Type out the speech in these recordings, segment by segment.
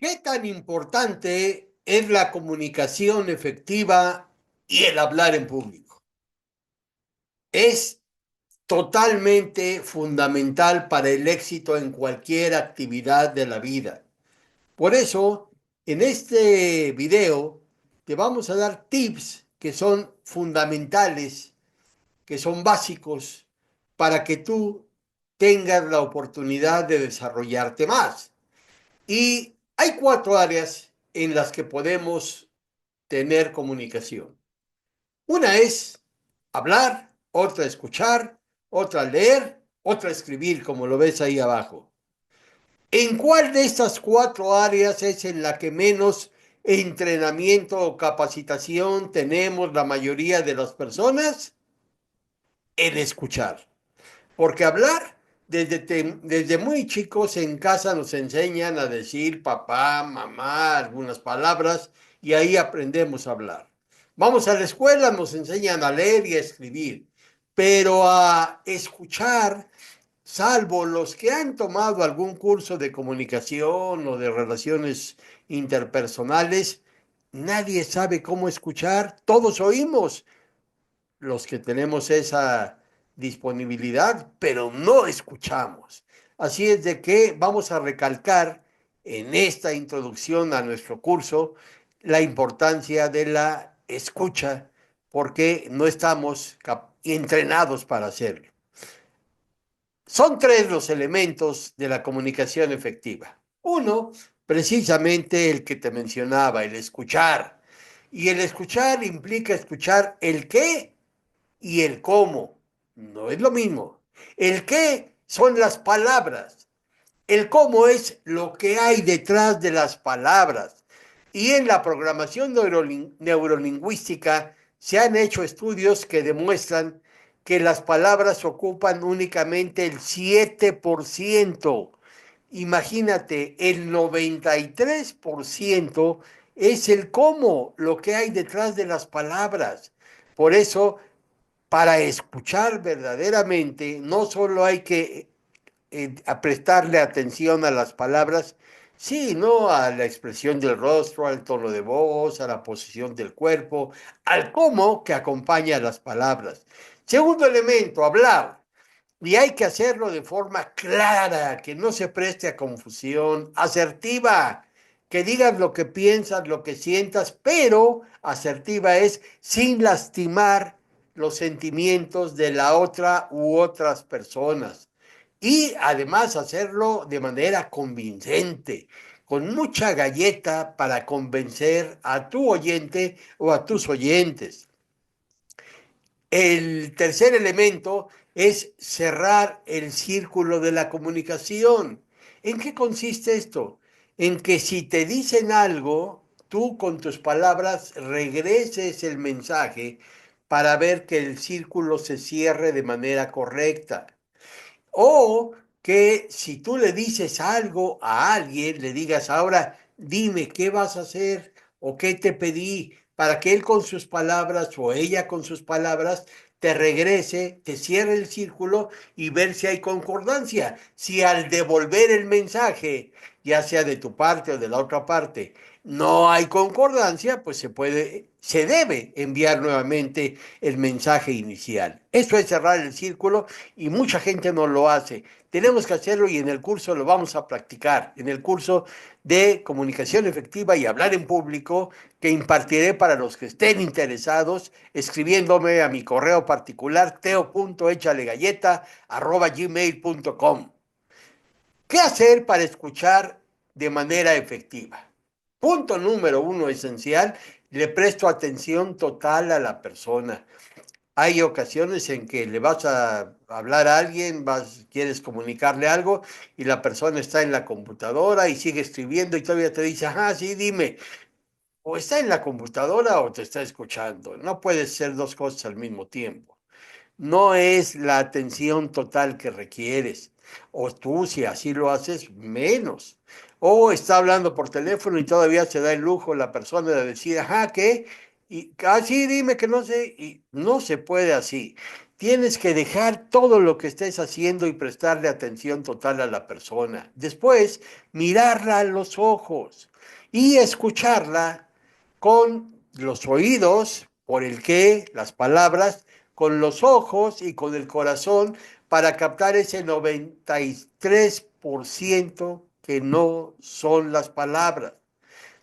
¿Qué tan importante es la comunicación efectiva y el hablar en público? Es totalmente fundamental para el éxito en cualquier actividad de la vida. Por eso, en este video te vamos a dar tips que son fundamentales, que son básicos para que tú tengas la oportunidad de desarrollarte más. Y hay cuatro áreas en las que podemos tener comunicación. Una es hablar, otra escuchar, otra leer, otra escribir, como lo ves ahí abajo. ¿En cuál de estas cuatro áreas es en la que menos entrenamiento o capacitación tenemos la mayoría de las personas? En escuchar. Porque hablar, desde muy chicos en casa nos enseñan a decir papá, mamá, algunas palabras y ahí aprendemos a hablar. Vamos a la escuela, nos enseñan a leer y a escribir, pero a escuchar, salvo los que han tomado algún curso de comunicación o de relaciones interpersonales, nadie sabe cómo escuchar, todos oímos, los que tenemos esa disponibilidad, pero no escuchamos. Así es de que vamos a recalcar en esta introducción a nuestro curso la importancia de la escucha, porque no estamos entrenados para hacerlo. Son tres los elementos de la comunicación efectiva. Uno, precisamente el que te mencionaba, el escuchar. Y el escuchar implica escuchar el qué y el cómo. No es lo mismo. El qué son las palabras. El cómo es lo que hay detrás de las palabras. Y en la programación neurolingüística se han hecho estudios que demuestran que las palabras ocupan únicamente el 7%. Imagínate, el 93% es el cómo, lo que hay detrás de las palabras. Por eso para escuchar verdaderamente, no solo hay que a prestarle atención a las palabras, sino a la expresión del rostro, al tono de voz, a la posición del cuerpo, al cómo que acompaña las palabras. Segundo elemento, hablar. Y hay que hacerlo de forma clara, que no se preste a confusión, asertiva, que digas lo que piensas, lo que sientas, pero asertiva es sin lastimar los sentimientos de la otra u otras personas. Y además hacerlo de manera convincente, con mucha galleta para convencer a tu oyente o a tus oyentes. El tercer elemento es cerrar el círculo de la comunicación. ¿En qué consiste esto? En que si te dicen algo, tú con tus palabras regreses el mensaje para ver que el círculo se cierre de manera correcta. O que si tú le dices algo a alguien, le digas, ahora dime qué vas a hacer o qué te pedí, para que él con sus palabras o ella con sus palabras te regrese, te cierre el círculo y ver si hay concordancia. Si al devolver el mensaje, ya sea de tu parte o de la otra parte, no hay concordancia, pues se debe enviar nuevamente el mensaje inicial. Eso es cerrar el círculo y mucha gente no lo hace. Tenemos que hacerlo y en el curso lo vamos a practicar, en el curso de comunicación efectiva y hablar en público que impartiré para los que estén interesados, escribiéndome a mi correo particular teo.echalegalleta@gmail.com. ¿Qué hacer para escuchar de manera efectiva? Punto número uno esencial, le presto atención total a la persona. Hay ocasiones en que le vas a hablar a alguien, quieres comunicarle algo y la persona está en la computadora y sigue escribiendo y todavía te dice, ajá, sí, dime, o está en la computadora o te está escuchando. No puedes ser dos cosas al mismo tiempo. No es la atención total que requieres. O tú, si así lo haces, menos. O está hablando por teléfono y todavía se da el lujo la persona de decir, ajá, ¿qué? Y así dime que no sé, y no se puede así. Tienes que dejar todo lo que estés haciendo y prestarle atención total a la persona. Después, mirarla a los ojos y escucharla con los oídos, por el qué, las palabras, con los ojos y con el corazón para captar ese 93% que no son las palabras.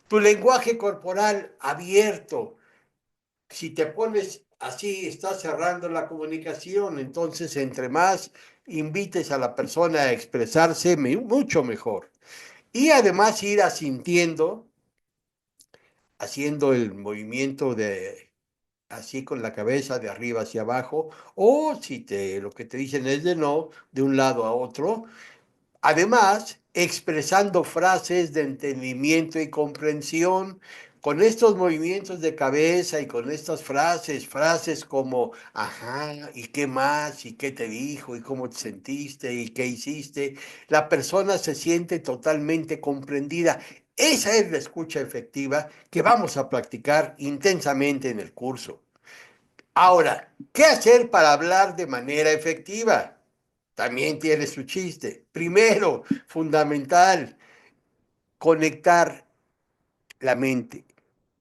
Tu lenguaje corporal abierto, si te pones así, estás cerrando la comunicación, entonces entre más invites a la persona a expresarse, mucho mejor. Y además ir asintiendo, haciendo el movimiento de así con la cabeza de arriba hacia abajo, o si lo que te dicen es de no, de un lado a otro, además, expresando frases de entendimiento y comprensión con estos movimientos de cabeza y con estas frases como, ajá, ¿y qué más? ¿Y qué te dijo? ¿Y cómo te sentiste? ¿Y qué hiciste? La persona se siente totalmente comprendida. Esa es la escucha efectiva que vamos a practicar intensamente en el curso. Ahora, ¿qué hacer para hablar de manera efectiva? También tiene su chiste. Primero, fundamental, conectar la mente.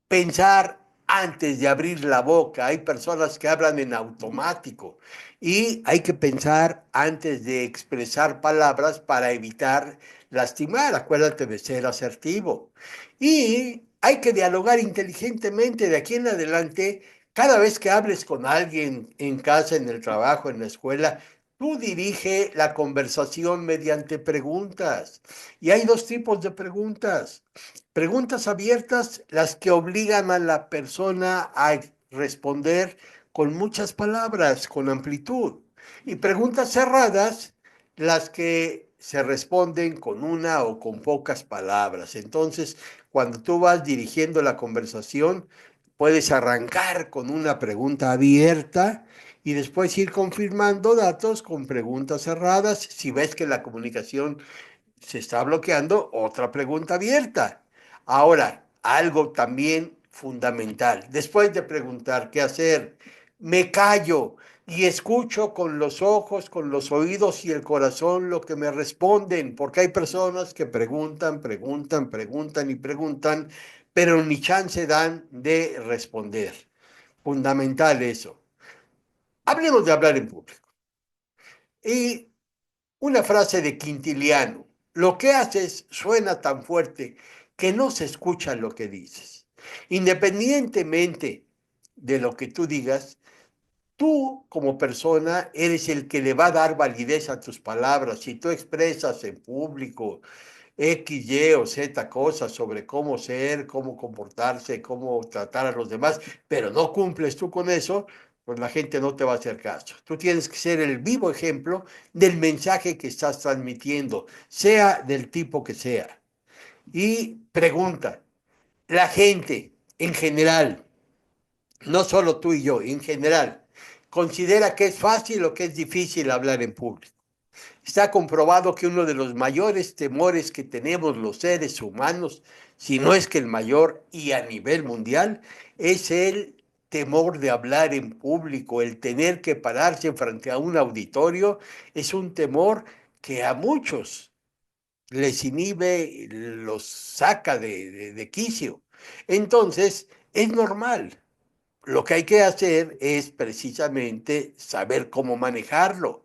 Pensar antes de abrir la boca. Hay personas que hablan en automático y hay que pensar antes de expresar palabras para evitar lastimar. Acuérdate de ser asertivo. Y hay que dialogar inteligentemente de aquí en adelante. Cada vez que hables con alguien en casa, en el trabajo, en la escuela, tú dirige la conversación mediante preguntas. Y hay dos tipos de preguntas. Preguntas abiertas, las que obligan a la persona a responder con muchas palabras, con amplitud. Y preguntas cerradas, las que se responden con una o con pocas palabras. Entonces, cuando tú vas dirigiendo la conversación, puedes arrancar con una pregunta abierta y después ir confirmando datos con preguntas cerradas. Si ves que la comunicación se está bloqueando, otra pregunta abierta. Ahora, algo también fundamental. Después de preguntar qué hacer, me callo y escucho con los ojos, con los oídos y el corazón lo que me responden, porque hay personas que preguntan y preguntan, pero ni chance dan de responder. Fundamental eso. Hablemos de hablar en público. Y una frase de Quintiliano: lo que haces suena tan fuerte que no se escucha lo que dices. Independientemente de lo que tú digas, tú como persona eres el que le va a dar validez a tus palabras. Si tú expresas en público X, Y o Z cosas sobre cómo ser, cómo comportarse, cómo tratar a los demás, pero no cumples tú con eso, pues la gente no te va a hacer caso. Tú tienes que ser el vivo ejemplo del mensaje que estás transmitiendo, sea del tipo que sea. Y pregunta, la gente en general, no solo tú y yo, en general, considera que es fácil o que es difícil hablar en público. Está comprobado que uno de los mayores temores que tenemos los seres humanos, si no es que el mayor y a nivel mundial, es el temor de hablar en público, el tener que pararse frente a un auditorio, es un temor que a muchos les inhibe, los saca de quicio. Entonces, es normal. Lo que hay que hacer es precisamente saber cómo manejarlo.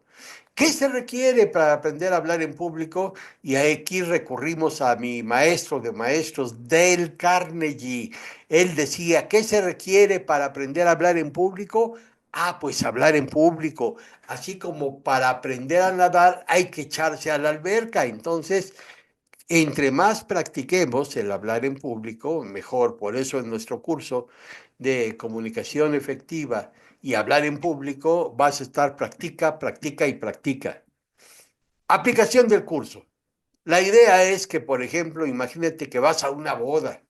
¿Qué se requiere para aprender a hablar en público? Y aquí recurrimos a mi maestro de maestros, Dale Carnegie. Él decía, ¿qué se requiere para aprender a hablar en público? Ah, pues hablar en público. Así como para aprender a nadar hay que echarse a la alberca. Entonces, entre más practiquemos el hablar en público, mejor. Por eso en nuestro curso de comunicación efectiva y hablar en público vas a estar practica y practica. Aplicación del curso. La idea es que, por ejemplo, imagínate que vas a una boda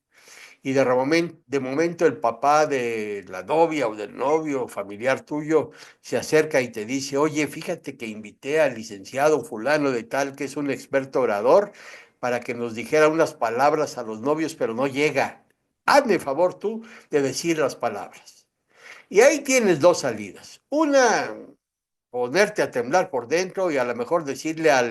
y de momento el papá de la novia o del novio familiar tuyo se acerca y te dice, oye, fíjate que invité al licenciado fulano de tal, que es un experto orador, para que nos dijera unas palabras a los novios, pero no llega. Hazme favor tú de decir las palabras. Y ahí tienes dos salidas. Una, ponerte a temblar por dentro y a lo mejor decirle a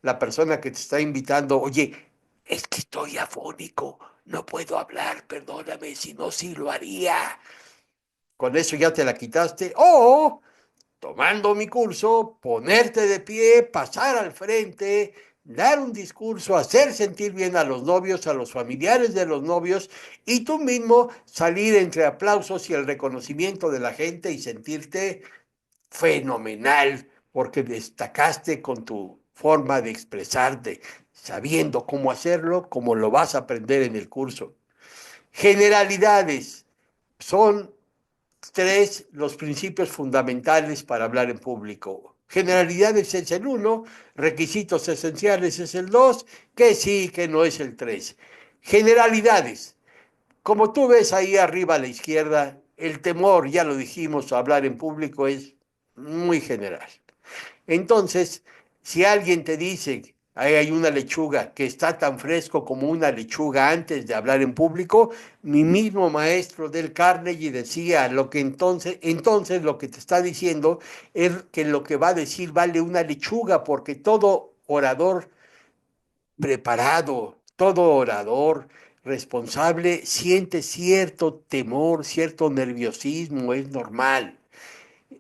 la persona que te está invitando, oye, es que estoy afónico, no puedo hablar, perdóname, si no, sí lo haría. Con eso ya te la quitaste. O tomando mi curso, ponerte de pie, pasar al frente, dar un discurso, hacer sentir bien a los novios, a los familiares de los novios, y tú mismo salir entre aplausos y el reconocimiento de la gente y sentirte fenomenal, porque destacaste con tu forma de expresarte, sabiendo cómo hacerlo, como lo vas a aprender en el curso. Generalidades son tres los principios fundamentales para hablar en público. Generalidades es el uno, requisitos esenciales es el dos, que sí, que no es el tres. Generalidades. Como tú ves ahí arriba a la izquierda, el temor, ya lo dijimos, a hablar en público es muy general. Entonces, si alguien te dice, ahí hay una lechuga que está tan fresco como una lechuga antes de hablar en público, mi mismo maestro del Carnegie decía lo que entonces lo que te está diciendo es que lo que va a decir vale una lechuga, porque todo orador preparado, todo orador responsable siente cierto temor, cierto nerviosismo, es normal.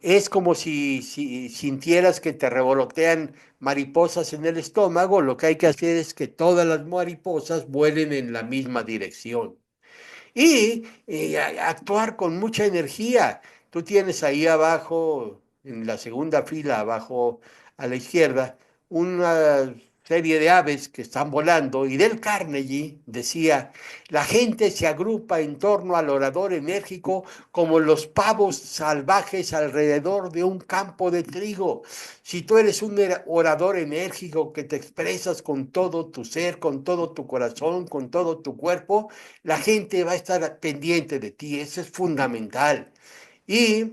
Es como si sintieras que te revolotean mariposas en el estómago, lo que hay que hacer es que todas las mariposas vuelen en la misma dirección y actuar con mucha energía. Tú tienes ahí abajo, en la segunda fila, abajo a la izquierda, una serie de aves que están volando y del Carnegie decía, la gente se agrupa en torno al orador enérgico como los pavos salvajes alrededor de un campo de trigo. Si tú eres un orador enérgico que te expresas con todo tu ser, con todo tu corazón, con todo tu cuerpo, la gente va a estar pendiente de ti, eso es fundamental. Y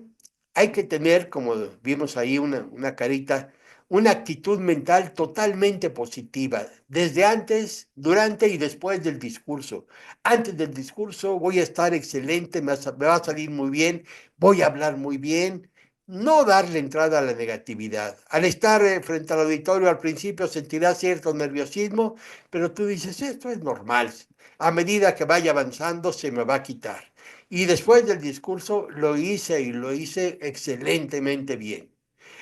hay que tener, como vimos ahí, una carita, una actitud mental totalmente positiva, desde antes, durante y después del discurso. Antes del discurso voy a estar excelente, me va a salir muy bien, voy a hablar muy bien. No darle entrada a la negatividad. Al estar frente al auditorio al principio sentirás cierto nerviosismo, pero tú dices, esto es normal. A medida que vaya avanzando se me va a quitar. Y después del discurso lo hice y lo hice excelentemente bien.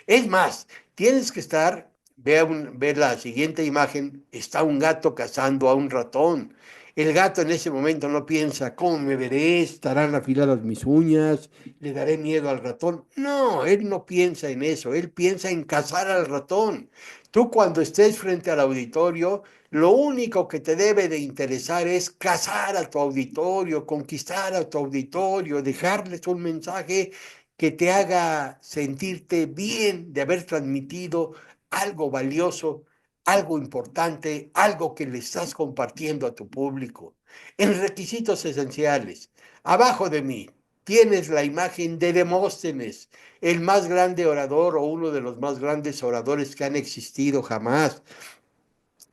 Es más, tienes que estar, ve la siguiente imagen, está un gato cazando a un ratón. El gato en ese momento no piensa, ¿cómo me veré? ¿Estarán afiladas mis uñas? ¿Le daré miedo al ratón? No, él no piensa en eso, él piensa en cazar al ratón. Tú cuando estés frente al auditorio, lo único que te debe de interesar es cazar a tu auditorio, conquistar a tu auditorio, dejarles un mensaje que te haga sentirte bien de haber transmitido algo valioso, algo importante, algo que le estás compartiendo a tu público. En requisitos esenciales, abajo de mí tienes la imagen de Demóstenes, el más grande orador o uno de los más grandes oradores que han existido jamás.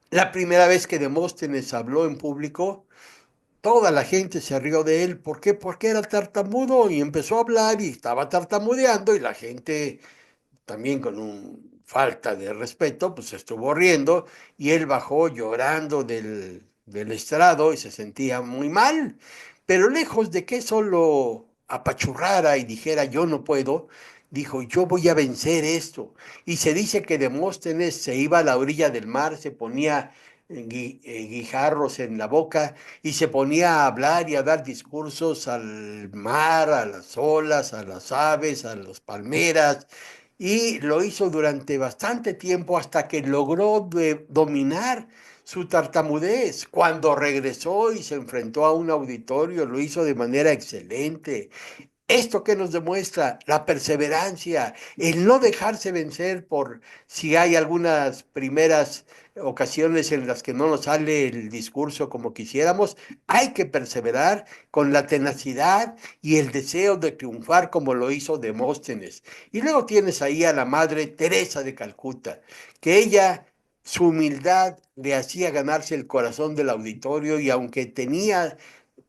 La primera vez que Demóstenes habló en público, toda la gente se rió de él. ¿Por qué? Porque era tartamudo y empezó a hablar y estaba tartamudeando y la gente también con un falta de respeto, pues se estuvo riendo y él bajó llorando del estrado y se sentía muy mal. Pero lejos de que eso lo apachurrara y dijera yo no puedo, dijo yo voy a vencer esto. Y se dice que Demóstenes se iba a la orilla del mar, se ponía guijarros en la boca y se ponía a hablar y a dar discursos al mar, a las olas, a las aves, a las palmeras, y lo hizo durante bastante tiempo hasta que logró dominar su tartamudez. Cuando regresó y se enfrentó a un auditorio, lo hizo de manera excelente. ¿Esto que nos demuestra? La perseverancia, el no dejarse vencer por si hay algunas primeras ocasiones en las que no nos sale el discurso como quisiéramos. Hay que perseverar con la tenacidad y el deseo de triunfar como lo hizo Demóstenes. Y luego tienes ahí a la madre Teresa de Calcuta, que ella, su humildad le hacía ganarse el corazón del auditorio y aunque tenía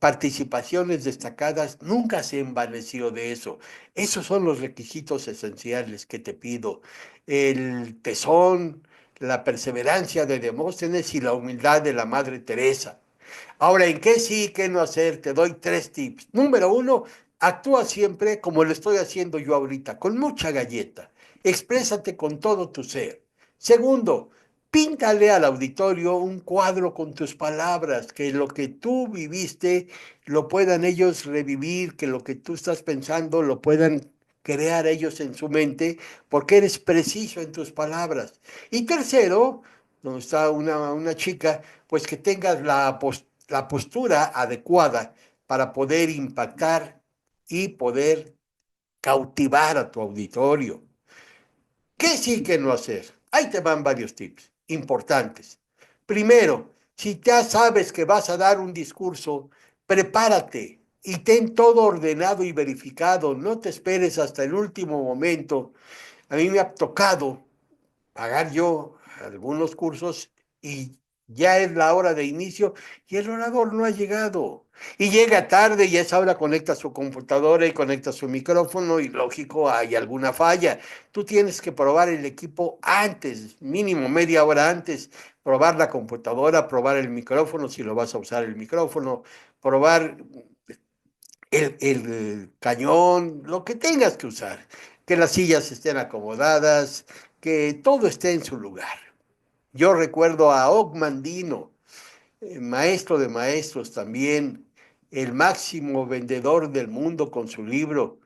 participaciones destacadas, nunca se envaneció de eso. Esos son los requisitos esenciales que te pido. El tesón, la perseverancia de Demóstenes y la humildad de la Madre Teresa. Ahora, ¿en qué sí, qué no hacer? Te doy 3 tips. Número 1, actúa siempre como lo estoy haciendo yo ahorita, con mucha galleta. Exprésate con todo tu ser. Segundo, píntale al auditorio un cuadro con tus palabras, que lo que tú viviste lo puedan ellos revivir, que lo que tú estás pensando lo puedan crear ellos en su mente, porque eres preciso en tus palabras. Y tercero, donde está una chica, pues que tengas la postura adecuada para poder impactar y poder cautivar a tu auditorio. ¿Qué sí que no hacer? Ahí te van varios tips importantes. Primero, si ya sabes que vas a dar un discurso, prepárate y ten todo ordenado y verificado. No te esperes hasta el último momento. A mí me ha tocado pagar yo algunos cursos y ya es la hora de inicio y el orador no ha llegado. Y llega tarde y a esa hora conecta su computadora y conecta su micrófono y lógico hay alguna falla. Tú tienes que probar el equipo antes, mínimo media hora antes, probar la computadora, probar el micrófono si lo vas a usar el micrófono, probar el cañón, lo que tengas que usar, que las sillas estén acomodadas, que todo esté en su lugar. Yo recuerdo a Ogmandino, maestro de maestros también, el máximo vendedor del mundo con su libro,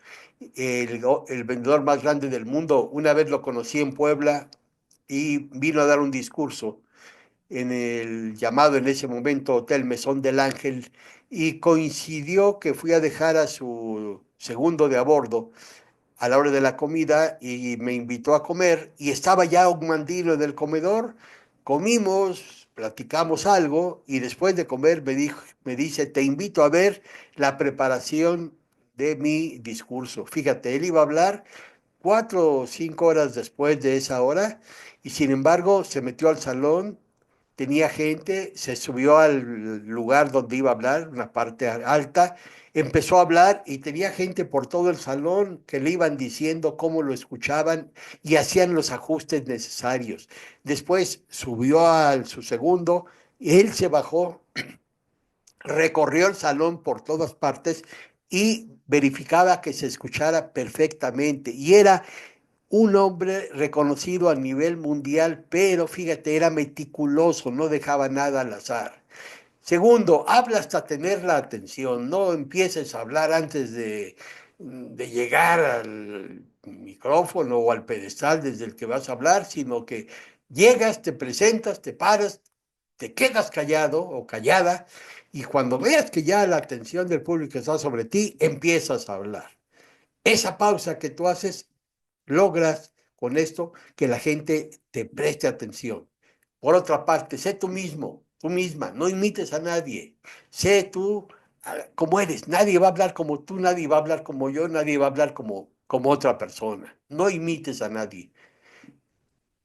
el vendedor más grande del mundo. Una vez lo conocí en Puebla y vino a dar un discurso en el llamado en ese momento Hotel Mesón del Ángel y coincidió que fui a dejar a su segundo de a bordo a la hora de la comida y me invitó a comer y estaba ya un mandilo en el comedor, comimos, platicamos algo y después de comer me dice, te invito a ver la preparación de mi discurso. Fíjate, él iba a hablar 4 o 5 horas después de esa hora y sin embargo se metió al salón, tenía gente, se subió al lugar donde iba a hablar, una parte alta, empezó a hablar y tenía gente por todo el salón que le iban diciendo cómo lo escuchaban y hacían los ajustes necesarios. Después subió a su segundo y él se bajó, recorrió el salón por todas partes y verificaba que se escuchara perfectamente. Y era un hombre reconocido a nivel mundial, pero fíjate, era meticuloso, no dejaba nada al azar. Segundo, habla hasta tener la atención, no empieces a hablar antes de llegar al micrófono o al pedestal desde el que vas a hablar, sino que llegas, te presentas, te paras, te quedas callado o callada y cuando veas que ya la atención del público está sobre ti, empiezas a hablar. Esa pausa que tú haces logras con esto que la gente te preste atención. Por otra parte, sé tú mismo, tú misma, no imites a nadie. Sé tú como eres. Nadie va a hablar como tú, nadie va a hablar como yo, nadie va a hablar como otra persona. No imites a nadie.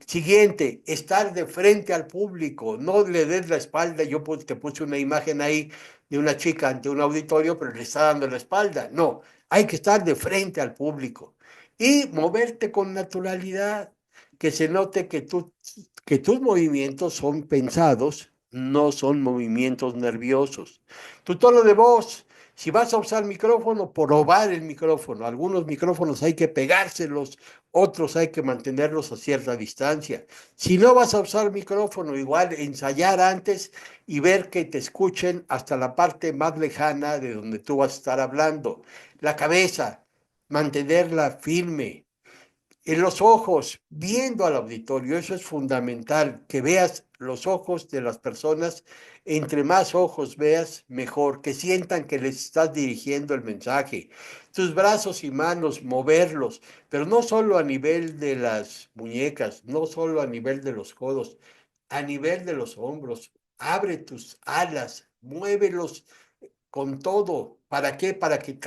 Siguiente, estar de frente al público, no le des la espalda. Yo te puse una imagen ahí de una chica ante un auditorio, pero le está dando la espalda. No, hay que estar de frente al público y moverte con naturalidad, que se note que tus movimientos son pensados, no son movimientos nerviosos. Tu tono de voz, si vas a usar micrófono, probar el micrófono. Algunos micrófonos hay que pegárselos, otros hay que mantenerlos a cierta distancia. Si no vas a usar micrófono, igual ensayar antes y ver que te escuchen hasta la parte más lejana de donde tú vas a estar hablando. La cabeza, mantenerla firme, en los ojos, viendo al auditorio, eso es fundamental, que veas los ojos de las personas, entre más ojos veas, mejor, que sientan que les estás dirigiendo el mensaje. Tus brazos y manos, moverlos, pero no solo a nivel de las muñecas, no solo a nivel de los codos, a nivel de los hombros. Abre tus alas, muévelos con todo. ¿Para qué? Para que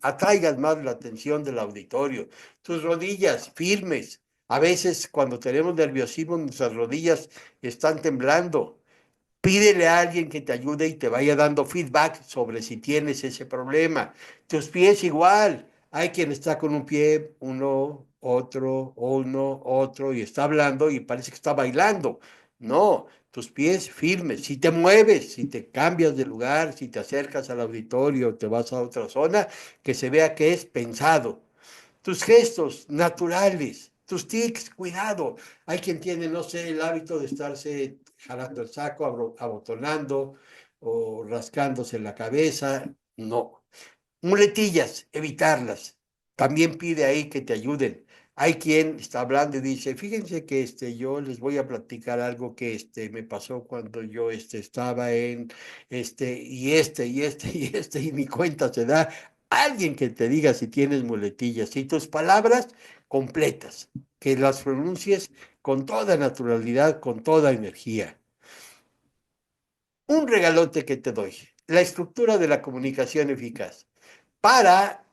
atraigan más la atención del auditorio. Tus rodillas firmes. A veces cuando tenemos nerviosismo, nuestras rodillas están temblando. Pídele a alguien que te ayude y te vaya dando feedback sobre si tienes ese problema. Tus pies igual. Hay quien está con un pie, uno, otro, y está hablando y parece que está bailando. No, tus pies firmes. Si te mueves, si te cambias de lugar, si te acercas al auditorio, te vas a otra zona, que se vea que es pensado. Tus gestos naturales, tus tics, cuidado. Hay quien tiene, no sé, el hábito de estarse jalando el saco, abotonando o rascándose la cabeza. No. Muletillas, evitarlas. También pide ahí que te ayuden. Hay quien está hablando y dice, fíjense que yo les voy a platicar algo que me pasó cuando yo estaba en y ni cuenta se da. Alguien que te diga si tienes muletillas y tus palabras completas, que las pronuncies con toda naturalidad, con toda energía. Un regalote que te doy, la estructura de la comunicación eficaz para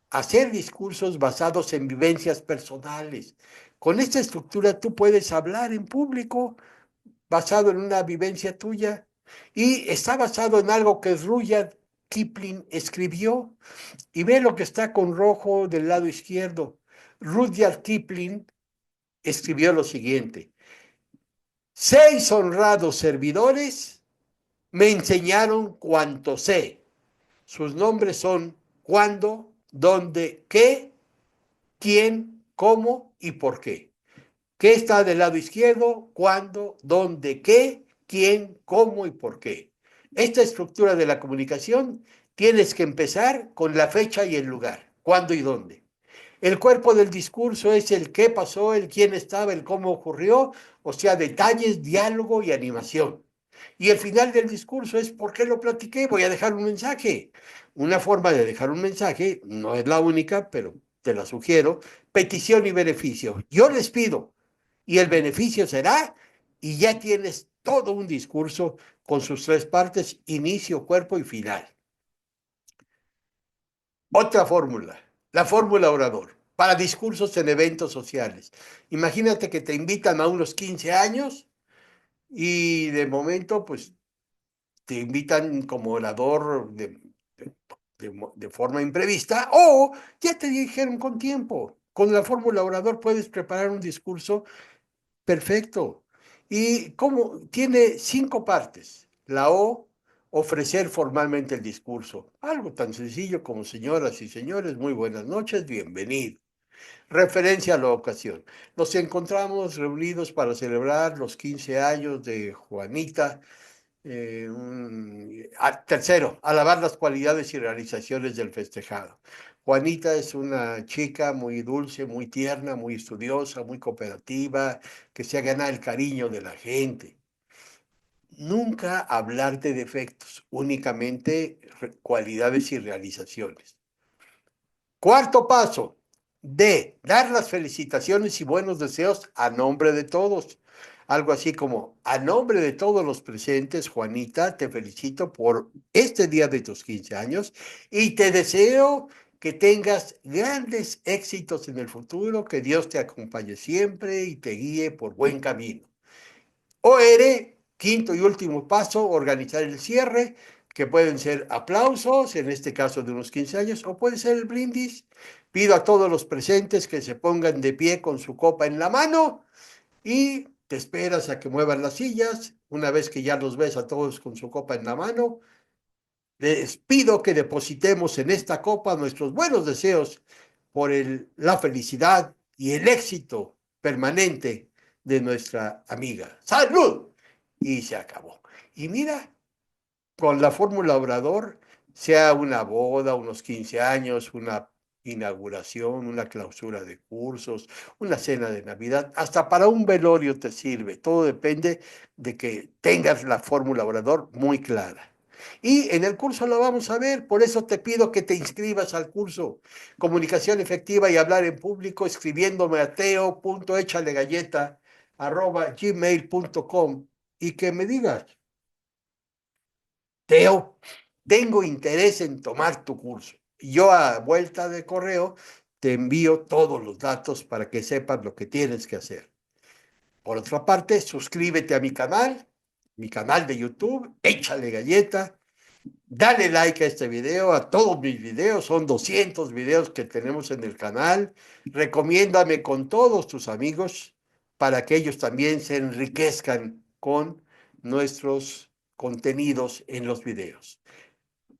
hacer discursos basados en vivencias personales. Con esta estructura tú puedes hablar en público basado en una vivencia tuya y está basado en algo que Rudyard Kipling escribió y ve lo que está con rojo del lado izquierdo. Rudyard Kipling escribió lo siguiente: 6 honrados servidores me enseñaron cuanto sé. Sus nombres son cuándo, dónde, qué, quién, cómo y por qué. ¿Qué está del lado izquierdo? ¿Cuándo? ¿Dónde? ¿Qué? ¿Quién? ¿Cómo y por qué? Esta estructura de la comunicación tienes que empezar con la fecha y el lugar. ¿Cuándo y dónde? El cuerpo del discurso es el qué pasó, el quién estaba, el cómo ocurrió, o sea, detalles, diálogo y animación. Y el final del discurso es por qué lo platiqué, voy a dejar un mensaje. Una forma de dejar un mensaje, no es la única, pero te la sugiero, petición y beneficio. Yo les pido y el beneficio será, y ya tienes todo un discurso con sus 3 partes, inicio, cuerpo y final. Otra fórmula, la fórmula orador, para discursos en eventos sociales. Imagínate que te invitan a unos 15 años y de momento, pues, te invitan como orador de forma imprevista o ya te dijeron con tiempo. Con la fórmula orador puedes preparar un discurso perfecto. Y como tiene 5 partes. La O, ofrecer formalmente el discurso. Algo tan sencillo como señoras y señores, muy buenas noches, bienvenido. Referencia a la ocasión. Nos encontramos reunidos para celebrar los 15 años de Juanita. Tercero, alabar las cualidades y realizaciones del festejado. Juanita es una chica muy dulce, muy tierna, muy estudiosa, muy cooperativa, que se ha ganado el cariño de la gente. Nunca hablar de defectos, únicamente cualidades y realizaciones. Cuarto paso, D, dar las felicitaciones y buenos deseos a nombre de todos. Algo así como, a nombre de todos los presentes, Juanita, te felicito por este día de tus 15 años y te deseo que tengas grandes éxitos en el futuro, que Dios te acompañe siempre y te guíe por buen camino. OR, quinto y último paso, organizar el cierre, que pueden ser aplausos, en este caso de unos 15 años, o puede ser el brindis. Pido a todos los presentes que se pongan de pie con su copa en la mano y te esperas a que muevan las sillas. Una vez que ya los ves a todos con su copa en la mano, les pido que depositemos en esta copa nuestros buenos deseos por la felicidad y el éxito permanente de nuestra amiga. ¡Salud! Y se acabó. Y mira, con la fórmula Obrador, sea una boda, unos 15 años, una inauguración, una clausura de cursos, una cena de Navidad, hasta para un velorio te sirve. Todo depende de que tengas la fórmula Obrador muy clara. Y en el curso lo vamos a ver, por eso te pido que te inscribas al curso Comunicación Efectiva y Hablar en Público, escribiéndome a teo.echalegalleta@gmail.com y que me digas, Teo, tengo interés en tomar tu curso. Yo a vuelta de correo te envío todos los datos para que sepas lo que tienes que hacer. Por otra parte, suscríbete a mi canal, mi canal de YouTube, échale galleta. Dale like a este video, a todos mis videos, son 200 videos que tenemos en el canal. Recomiéndame con todos tus amigos para que ellos también se enriquezcan con nuestros contenidos en los videos.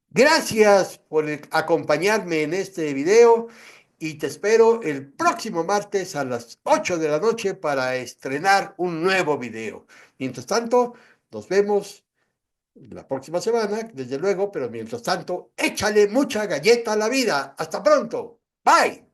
Gracias por acompañarme en este video y te espero el próximo martes a las 8 de la noche para estrenar un nuevo video. Mientras tanto, nos vemos la próxima semana, desde luego, pero mientras tanto, échale mucha galleta a la vida. Hasta pronto. Bye.